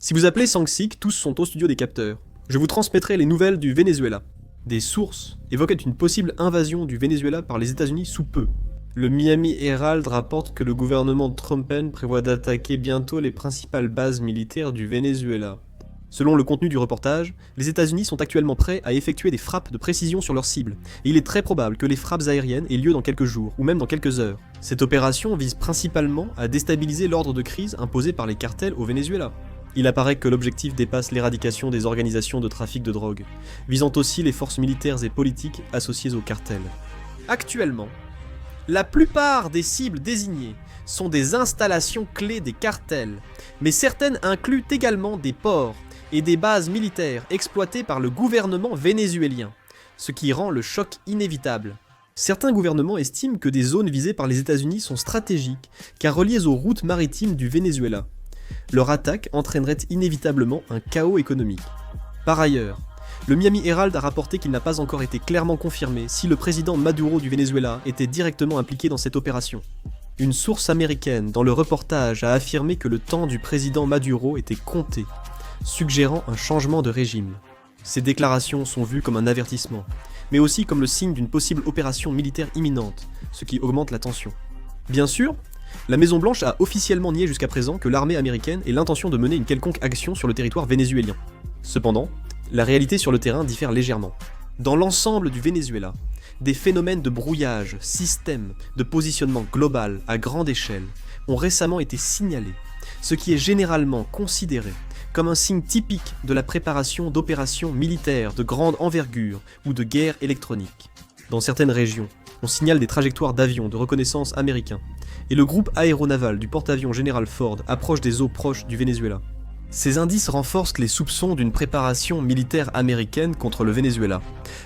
Si vous appelez Sanxic, tous sont au studio des capteurs. Je vous transmettrai les nouvelles du Venezuela. Des sources évoquaient une possible invasion du Venezuela par les États-Unis sous peu. Le Miami Herald rapporte que le gouvernement Trumpen prévoit d'attaquer bientôt les principales bases militaires du Venezuela. Selon le contenu du reportage, les États-Unis sont actuellement prêts à effectuer des frappes de précision sur leurs cibles, et il est très probable que les frappes aériennes aient lieu dans quelques jours, ou même dans quelques heures. Cette opération vise principalement à déstabiliser l'ordre de crise imposé par les cartels au Venezuela. Il apparaît que l'objectif dépasse l'éradication des organisations de trafic de drogue, visant aussi les forces militaires et politiques associées aux cartels. Actuellement, la plupart des cibles désignées sont des installations clés des cartels, mais certaines incluent également des ports et des bases militaires exploitées par le gouvernement vénézuélien, ce qui rend le choc inévitable. Certains gouvernements estiment que des zones visées par les États-Unis sont stratégiques car reliées aux routes maritimes du Venezuela. Leur attaque entraînerait inévitablement un chaos économique. Par ailleurs, le Miami Herald a rapporté qu'il n'a pas encore été clairement confirmé si le président Maduro du Venezuela était directement impliqué dans cette opération. Une source américaine dans le reportage a affirmé que le temps du président Maduro était compté, suggérant un changement de régime. Ces déclarations sont vues comme un avertissement, mais aussi comme le signe d'une possible opération militaire imminente, ce qui augmente la tension. Bien sûr, la Maison-Blanche a officiellement nié jusqu'à présent que l'armée américaine ait l'intention de mener une quelconque action sur le territoire vénézuélien. Cependant, la réalité sur le terrain diffère légèrement. Dans l'ensemble du Venezuela, des phénomènes de brouillage, système, de positionnement global à grande échelle ont récemment été signalés, ce qui est généralement considéré comme un signe typique de la préparation d'opérations militaires de grande envergure ou de guerre électronique. Dans certaines régions, on signale des trajectoires d'avions de reconnaissance américains, et le groupe aéronaval du porte-avions General Ford approche des eaux proches du Venezuela. Ces indices renforcent les soupçons d'une préparation militaire américaine contre le Venezuela,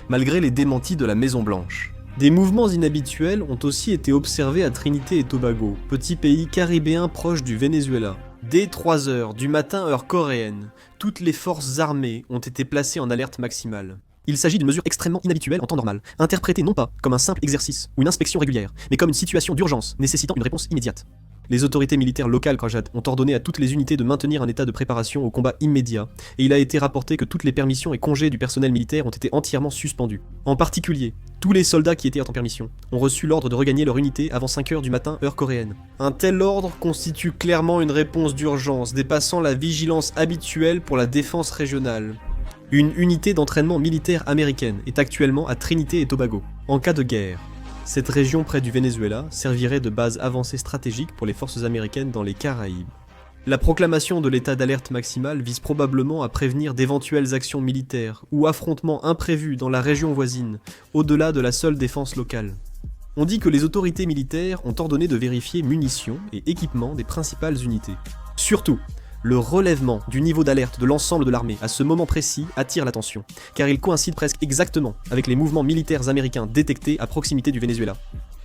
malgré les démentis de la Maison-Blanche. Des mouvements inhabituels ont aussi été observés à Trinité et Tobago, petit pays caribéen proche du Venezuela. Dès 3 heures du matin heure coréenne, toutes les forces armées ont été placées en alerte maximale. Il s'agit d'une mesure extrêmement inhabituelle en temps normal, interprétée non pas comme un simple exercice ou une inspection régulière, mais comme une situation d'urgence nécessitant une réponse immédiate. Les autorités militaires locales Krajat ont ordonné à toutes les unités de maintenir un état de préparation au combat immédiat, et il a été rapporté que toutes les permissions et congés du personnel militaire ont été entièrement suspendus. En particulier, tous les soldats qui étaient en permission ont reçu l'ordre de regagner leur unité avant 5 heures du matin heure coréenne. Un tel ordre constitue clairement une réponse d'urgence dépassant la vigilance habituelle pour la défense régionale. Une unité d'entraînement militaire américaine est actuellement à Trinité et Tobago. En cas de guerre, cette région près du Venezuela servirait de base avancée stratégique pour les forces américaines dans les Caraïbes. La proclamation de l'état d'alerte maximale vise probablement à prévenir d'éventuelles actions militaires ou affrontements imprévus dans la région voisine, au-delà de la seule défense locale. On dit que les autorités militaires ont ordonné de vérifier munitions et équipements des principales unités. Surtout, le relèvement du niveau d'alerte de l'ensemble de l'armée à ce moment précis attire l'attention, car il coïncide presque exactement avec les mouvements militaires américains détectés à proximité du Venezuela.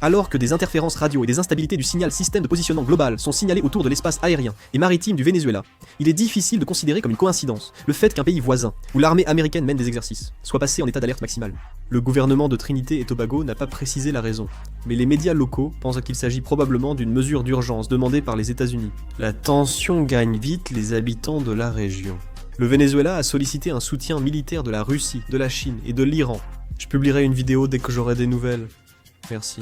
Alors que des interférences radio et des instabilités du signal système de positionnement global sont signalées autour de l'espace aérien et maritime du Venezuela, il est difficile de considérer comme une coïncidence le fait qu'un pays voisin, où l'armée américaine mène des exercices, soit passé en état d'alerte maximale. Le gouvernement de Trinité et Tobago n'a pas précisé la raison, mais les médias locaux pensent qu'il s'agit probablement d'une mesure d'urgence demandée par les États-Unis. La tension gagne vite les habitants de la région. Le Venezuela a sollicité un soutien militaire de la Russie, de la Chine et de l'Iran. Je publierai une vidéo dès que j'aurai des nouvelles. Merci.